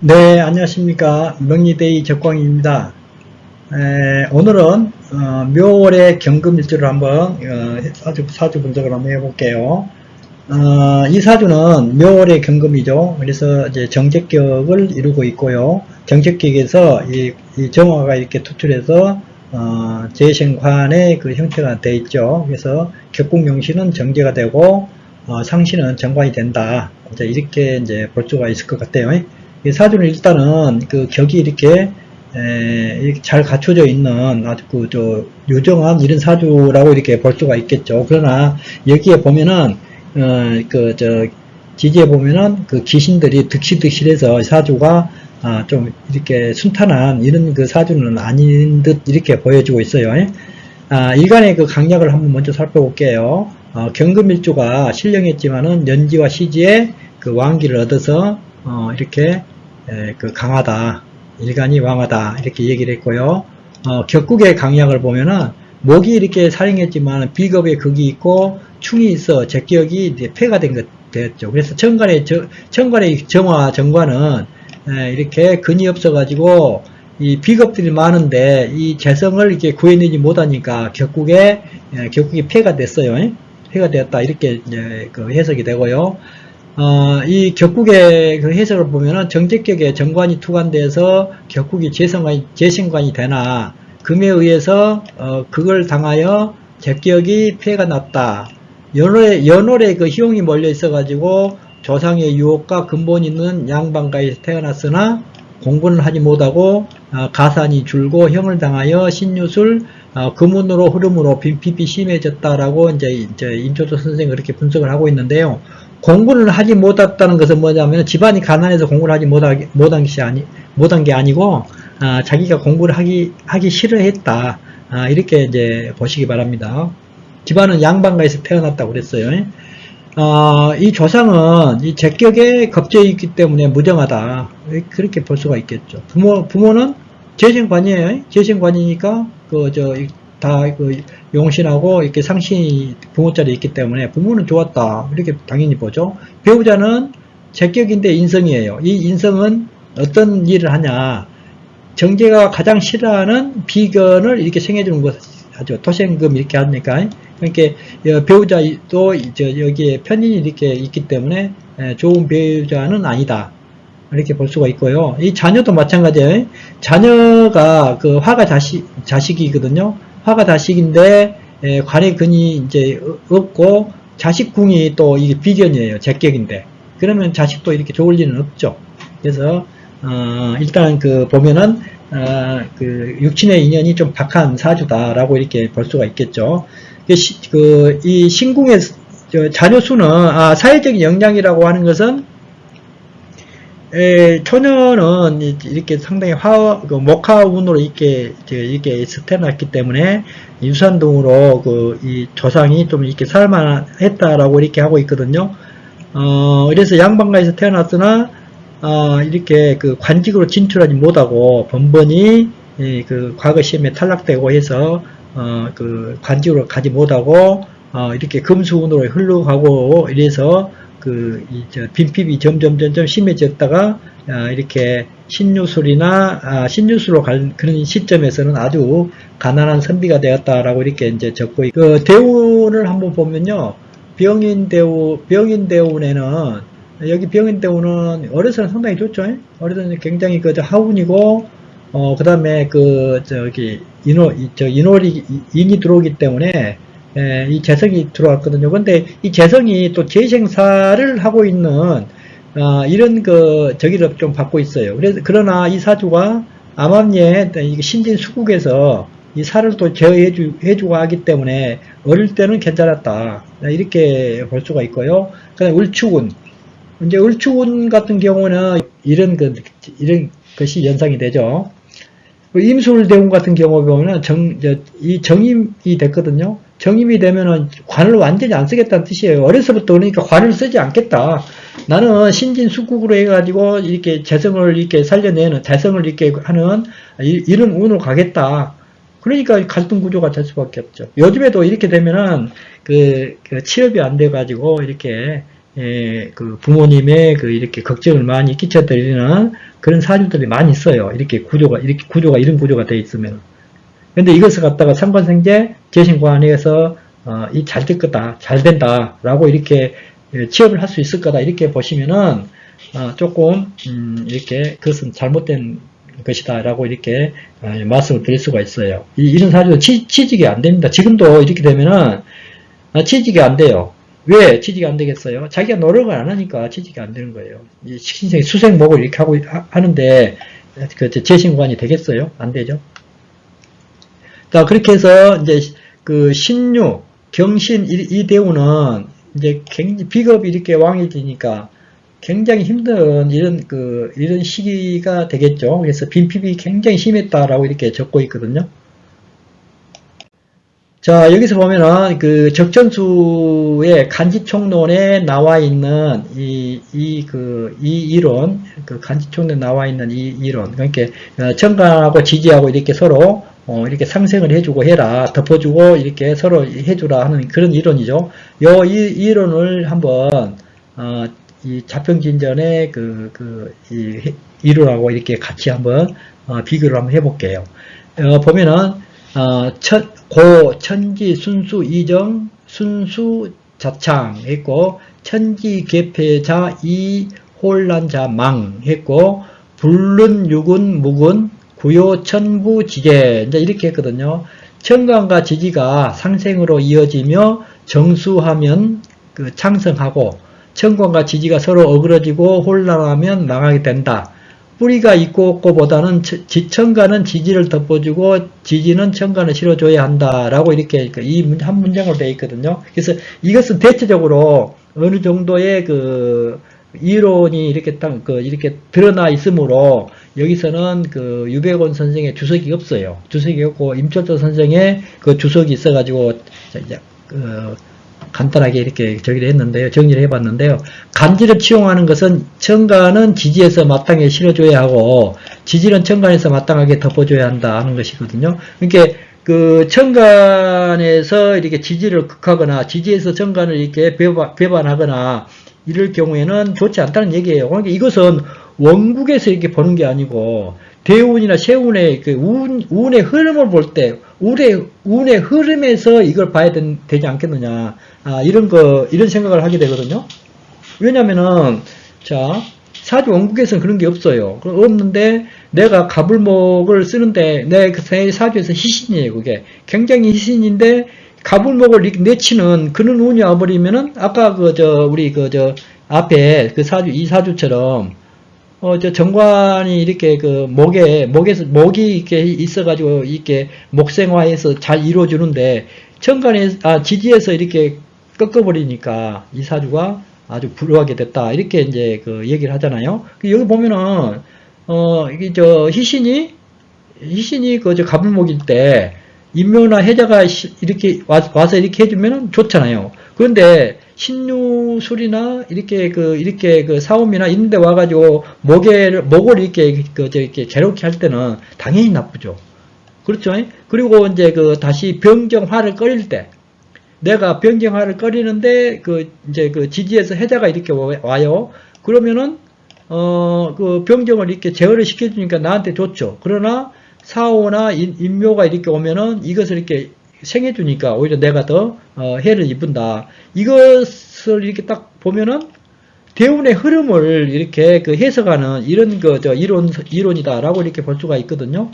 네, 안녕하십니까. 명리데이 적광입니다. 오늘은 묘월의 경금일주를 한번 사주 분석을 한번 해볼게요. 이 사주는 묘월의 경금이죠. 그래서 이제 정제격을 이루고 있고요. 정제격에서 이 정화가 이렇게 투출해서 재생관의 그 형태가 되어 있죠. 그래서 격국용신은 정제가 되고 상신은 정관이 된다. 이제 이렇게 이제 볼 수가 있을 것 같아요. 이 사주는 일단은 그 격이 이렇게 잘 갖춰져 있는 아주 유정한 이런 사주라고 이렇게 볼 수가 있겠죠. 그러나 여기에 보면은 지지에 보면은 그 귀신들이 득실득실해서 사주가 좀 이렇게 순탄한 이런 그 사주는 아닌 듯 이렇게 보여지고 있어요. 일간의 그 강약을 한번 먼저 살펴볼게요. 경금일주가 신령했지만은 연지와 시지에 그 왕기를 얻어서 이렇게 그 강하다, 일간이 왕하다 이렇게 얘기를 했고요. 격국의 강약을 보면은 목이 이렇게 살인했지만 비겁의 극이 있고 충이 있어 제격이 이제 폐가 됐죠. 그래서 정관의 정화 정관은 이렇게 근이 없어가지고 이 비겁들이 많은데 이 재성을 이렇게 구해내지 못하니까 격국이 폐가 됐어요. 폐가 되었다 이렇게 이제 그 해석이 되고요. 이 격국의 그 해석을 보면은 정제격에 정관이 투관돼서 격국이 재생관이 되나 금에 의해서 그걸 당하여 제격이 폐가 났다. 연월에 그 희용이 몰려 있어가지고 조상의 유혹과 근본 있는 양반가에서 태어났으나 공부는 하지 못하고 가산이 줄고 형을 당하여 신유술 금운으로 흐름으로 빈핍이 심해졌다라고 이제 임초도 선생이 그렇게 분석을 하고 있는데요. 공부를 하지 못했다는 것은 뭐냐면 집안이 가난해서 공부를 하지 못한 게 아니고 자기가 공부를 하기 싫어했다. 이렇게 이제 보시기 바랍니다. 집안은 양반가에서 태어났다고 그랬어요. 이 조상은 이 제격에 겁제 있기 때문에 무정하다. 그렇게 볼 수가 있겠죠. 부모는 재생관이에요. 재생관이니까 다 용신하고 이렇게 상신이 부모 자리에 있기 때문에 부모는 좋았다. 이렇게 당연히 보죠. 배우자는 제격인데 인성이에요. 이 인성은 어떤 일을 하냐. 정제가 가장 싫어하는 비견을 이렇게 생해주는 것 하죠. 토생금 이렇게 하니까. 그러니까 배우자도 여기에 편인이 이렇게 있기 때문에 좋은 배우자는 아니다. 이렇게 볼 수가 있고요. 이 자녀도 마찬가지예요. 자녀가 그 화가 자식이거든요. 화가 자식인데 관의 근이 이제 없고 자식궁이 또 이게 비견이에요. 제격인데 그러면 자식도 이렇게 좋을 리는 없죠. 그래서 일단 보면은 그 육친의 인연이 좀 박한 사주다라고 이렇게 볼 수가 있겠죠. 이 신궁의 자녀 수는 사회적인 영향이라고 하는 것은 초년은 이렇게 상당히 목화운으로 이렇게 스태놨기 때문에 유산 등으로 이 조상이 좀 이렇게 살만했다라고 이렇게 하고 있거든요. 그래서 양반가에서 태어났으나 이렇게 그 관직으로 진출하지 못하고 번번이 그 과거 시험에 탈락되고 해서 그 관직으로 가지 못하고 이렇게 금수운으로 흘러가고 이래서 빈핍이 점점 심해졌다가 이렇게 신유술로 갈 그런 시점에서는 아주 가난한 선비가 되었다라고 이렇게 이제 적고 있고 대운을 한번 보면요. 병인대운에는 여기 병인대운은 어려서는 상당히 좋죠. 어려서는 굉장히 하운이고 그 다음에 인이 들어오기 때문에 이 재성이 들어왔거든요. 근데 이 재성이 또 재생사를 하고 있는 이런 저기를 좀 받고 있어요. 그러나 이 사주가 암암리에 신진 수국에서 이 살을 또 제어해주고 하기 때문에 어릴 때는 괜찮았다. 이렇게 볼 수가 있고요. 그다음에 을축운. 이제 을축운 같은 경우는 이런 것이 연상이 되죠. 임술대운 같은 경우 보면은 이 정임이 됐거든요. 정임이 되면은 관을 완전히 안 쓰겠다는 뜻이에요. 어려서부터 그러니까 관을 쓰지 않겠다. 나는 신진숙국으로 해가지고 이렇게 재성을 이렇게 살려내는, 재성을 이렇게 하는 이런 운으로 가겠다. 그러니까 갈등 구조가 될 수밖에 없죠. 요즘에도 이렇게 되면은 그 취업이 안 돼가지고 이렇게 그 부모님의 이렇게 걱정을 많이 끼쳐드리는 그런 사주들이 많이 있어요. 이렇게 구조가 이런 구조가 돼 있으면. 근데 이것을 갖다가 상관생제 재신관에서 이 잘 될 거다, 잘 된다라고 이렇게 취업을 할 수 있을 거다 이렇게 보시면은 조금 이렇게 그것은 잘못된 것이다라고 이렇게 말씀을 드릴 수가 있어요. 이런 사주도 취직이 안 됩니다. 지금도 이렇게 되면은 취직이 안 돼요. 왜 취직이 안 되겠어요? 자기가 노력을 안 하니까 취직이 안 되는 거예요. 신생이 수생목을 이렇게 하고 하는데 그 재신관이 되겠어요? 안 되죠. 자, 그렇게 해서 이제 그 신유, 경신 이 대우는 이제 굉장히 비겁이 이렇게 왕해지니까 굉장히 힘든 이런 시기가 되겠죠. 그래서 빈핍이 굉장히 심했다라고 이렇게 적고 있거든요. 자, 여기서 보면은 그 적전수의 간지총론에 나와 있는 이 이론, 그 간지총론에 나와 있는 이 이론, 그러니까 정관하고 지지하고 이렇게 서로 이렇게 상생을 해주고 해라, 덮어주고 이렇게 서로 해주라 하는 그런 이론이죠. 이 이론을 한번 이 자평진전의 이 이론하고 이렇게 같이 한번 비교를 한번 해볼게요. 보면은 고, 천지, 순수, 이정, 순수, 자창 했고, 천지, 개폐자, 이, 혼란자, 망 했고, 불른, 육은, 묵은, 구요, 천부, 지제 이제 이렇게 했거든요. 천간과 지지가 상생으로 이어지며 정수하면 창성하고, 천간과 지지가 서로 어그러지고 혼란하면 망하게 된다. 뿌리가 있고 없고 보다는 천간은 지지를 덮어주고 지지는 천간을 실어줘야 한다라고 이렇게 이 한 문장으로 되어 있거든요. 그래서 이것은 대체적으로 어느 정도의 그 이론이 이렇게 딱 이렇게 드러나 있으므로 여기서는 그 유백원 선생의 주석이 없어요. 주석이 없고 임철도 선생의 그 주석이 있어가지고 간단하게 이렇게 정리를 했는데요. 정리를 해봤는데요. 간지를 치용하는 것은 천간은 지지에서 마땅하게 실어줘야 하고 지지는 천간에서 마땅하게 덮어줘야 한다 하는 것이거든요. 그러니까 그 천간에서 이렇게 지지를 극하거나 지지에서 천간을 이렇게 배반하거나 이럴 경우에는 좋지 않다는 얘기예요. 그러니까 이것은 원국에서 이렇게 보는 게 아니고 대운이나 세운의 그 운의 흐름을 볼 때 운의 흐름에서 이걸 봐야 되지 않겠느냐. 이런 생각을 하게 되거든요. 왜냐면은, 자, 사주 원국에서는 그런 게 없어요. 없는데, 내가 가불목을 쓰는데, 내 사주에서 희신이에요, 그게. 굉장히 희신인데, 가불목을 내치는 그런 운이 와버리면은, 아까 우리 앞에 이 사주처럼, 정관이 이렇게 목이 이렇게 있어가지고, 이렇게 목생화해서 잘 이루어주는데, 지지에서 이렇게 꺾어버리니까, 이 사주가 아주 불우하게 됐다. 이렇게 이제 얘기를 하잖아요. 여기 보면은, 이게 희신이 가불목일 때, 인묘나 해자가 이렇게 와서 이렇게 해주면은 좋잖아요. 그런데, 신유술이나 이렇게 사움이나 이런 데 와가지고 목을 이렇게 괴롭게 할 때는 당연히 나쁘죠. 그렇죠? 그리고 이제 다시 병정화를 끓일 때 내가 병정화를 끓이는데 이제 지지에서 해자가 이렇게 와요. 그러면은 병정을 이렇게 제어를 시켜주니까 나한테 좋죠. 그러나 사오나 인묘가 이렇게 오면은 이것을 이렇게 생해주니까 오히려 내가 더 해를 입은다. 이것을 이렇게 딱 보면은 대운의 흐름을 이렇게 해석하는 이런 이론이다라고 이렇게 볼 수가 있거든요.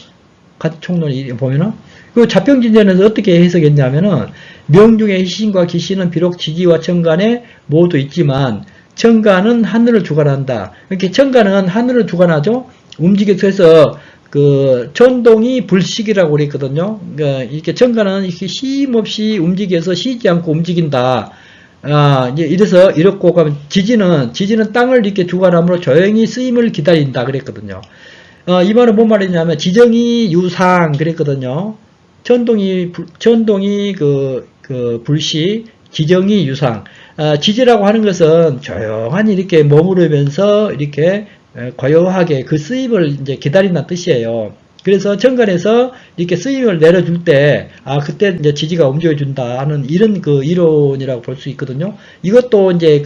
같은 총론이 보면은 그 자평진전에서 어떻게 해석했냐면은 명중의 희신과 기신은 비록 지지와 천간에 모두 있지만 천간은 하늘을 주관한다. 이렇게 천간은 하늘을 주관하죠. 움직여서 해서 천동이 불식이라고 그랬거든요. 그러니까 이렇게 천간은 이렇게 쉼없이 움직여서 쉬지 않고 움직인다. 이제 이래서 이렇고 가면 지지는 땅을 이렇게 주관함으로 조용히 쓰임을 기다린다 그랬거든요. 이 말은 뭔 말이냐면 지정이 유상 그랬거든요. 천동이 불시, 지정이 유상. 지지라고 하는 것은 조용히 이렇게 머무르면서 이렇게 고요하게 그 수입을 이제 기다린다는 뜻이에요. 그래서 천간에서 이렇게 수입을 내려줄 때, 그때 이제 지지가 움직여준다 하는 이런 그 이론이라고 볼 수 있거든요. 이것도 이제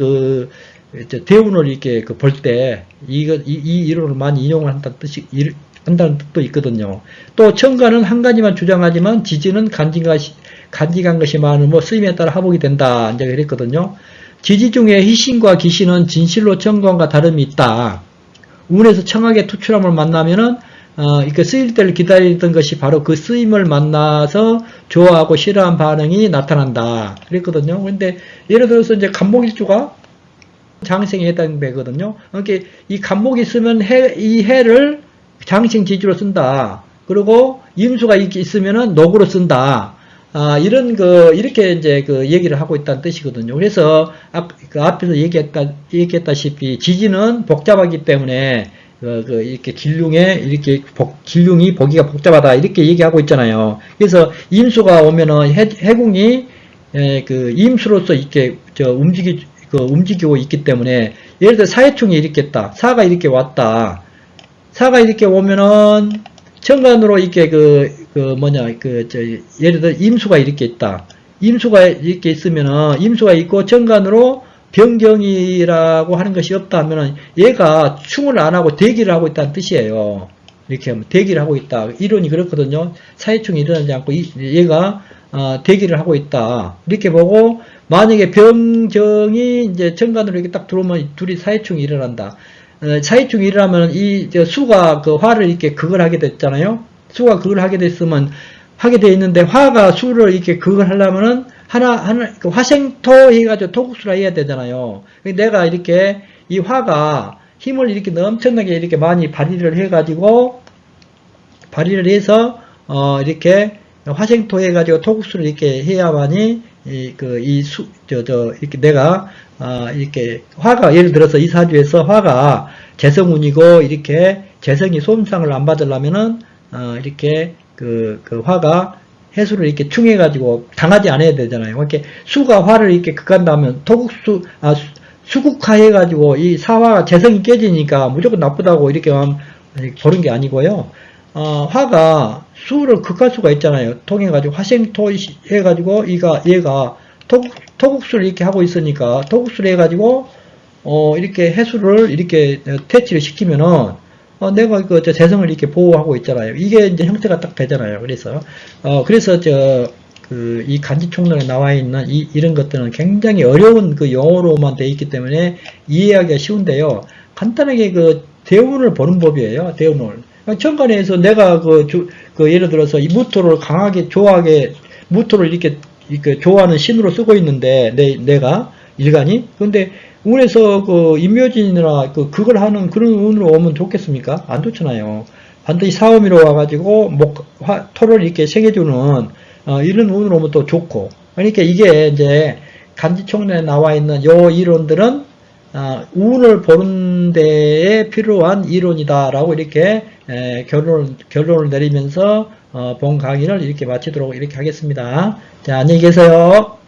대운을 이렇게 볼 때, 이 이론을 많이 인용을 한다는 뜻도 있거든요. 또 천간은 한 가지만 주장하지만 지지는 간직한 것이 많은 쓰임에 따라 하복이 된다. 이제 그랬거든요. 지지 중에 희신과 기신은 진실로 천간과 다름이 있다. 운에서 청하게 투출함을 만나면은 이렇게 쓰일 때를 기다리던 것이 바로 그 쓰임을 만나서 좋아하고 싫어한 반응이 나타난다. 그랬거든요. 근데 예를 들어서 이제 간목일주가 장생에 해당되거든요. 그러니까 이 간목이 있으면 이 해를 장생 지주로 쓴다. 그리고 임수가 있으면은 녹으로 쓴다. 이렇게 이제 얘기를 하고 있다는 뜻이거든요. 그래서 앞에서 얘기했다시피 지지는 복잡하기 때문에 이렇게 길흉이 보기가 복잡하다 이렇게 얘기하고 있잖아요. 그래서 임수가 오면은 해궁이 임수로서 이렇게 움직이고 있기 때문에 예를 들어 사해충이 이렇게 있다. 사가 이렇게 왔다. 사가 이렇게 오면은 천간으로 이렇게 예를 들어 임수가 이렇게 있다. 임수가 이렇게 있으면은 임수가 있고 천간으로 변경이라고 하는 것이 없다 하면은 얘가 충을 안 하고 대기를 하고 있다는 뜻이에요. 이렇게 하면 대기를 하고 있다. 이론이 그렇거든요. 사해충이 일어나지 않고 얘가 대기를 하고 있다. 이렇게 보고 만약에 병정이 이제 천간으로 이렇게 딱 들어오면 둘이 사해충이 일어난다. 사해충이 일어나면 수가 화를 이렇게 극을 하게 됐잖아요. 수가 극을 하게 됐으면 하게 돼 있는데 화가 수를 이렇게 극을 하려면은 화생토 해가지고 토국수라 해야 되잖아요. 내가 이렇게 이 화가 힘을 이렇게 엄청나게 이렇게 많이 발휘를 해가지고 이렇게 화생토 해가지고 토국수를 이렇게 해야만이 이렇게 내가 이렇게 화가 예를 들어서 이 사주에서 화가 재성운이고 이렇게 재성이 손상을 안 받으려면은 이렇게 화가 해수를 이렇게 충해가지고 당하지 않아야 되잖아요. 이렇게 수가 화를 이렇게 극한다면 수국화 해가지고 이 사화가 재성이 깨지니까 무조건 나쁘다고 이렇게 보는 게 아니고요. 화가 수를 극할 수가 있잖아요. 통해가지고 화생토 해가지고 얘가 토국수를 이렇게 하고 있으니까 토국수를 해가지고 이렇게 해수를 이렇게 퇴치를 시키면은 내가 재성을 이렇게 보호하고 있잖아요. 이게 이제 형태가 딱 되잖아요. 그래서 이 간지총론에 나와 있는 이런 것들은 굉장히 어려운 용어로만 되어 있기 때문에 이해하기가 쉬운데요. 간단하게 대운을 보는 법이에요. 대운을. 천간에서 내가 예를 들어서 이 무토를 강하게 무토를 이렇게 좋아하는 신으로 쓰고 있는데 내가 일간이 근데 운에서 임묘진이나 그걸 하는 그런 운으로 오면 좋겠습니까? 안 좋잖아요. 반드시 사오미로 와가지고 토를 이렇게 새겨주는 이런 운으로 오면 또 좋고. 그러니까 이게 이제 간지총론에 나와 있는 요 이론들은 운을 보는 데에 필요한 이론이다라고 이렇게 결론을 내리면서 본 강의를 이렇게 마치도록 이렇게 하겠습니다. 자, 안녕히 계세요.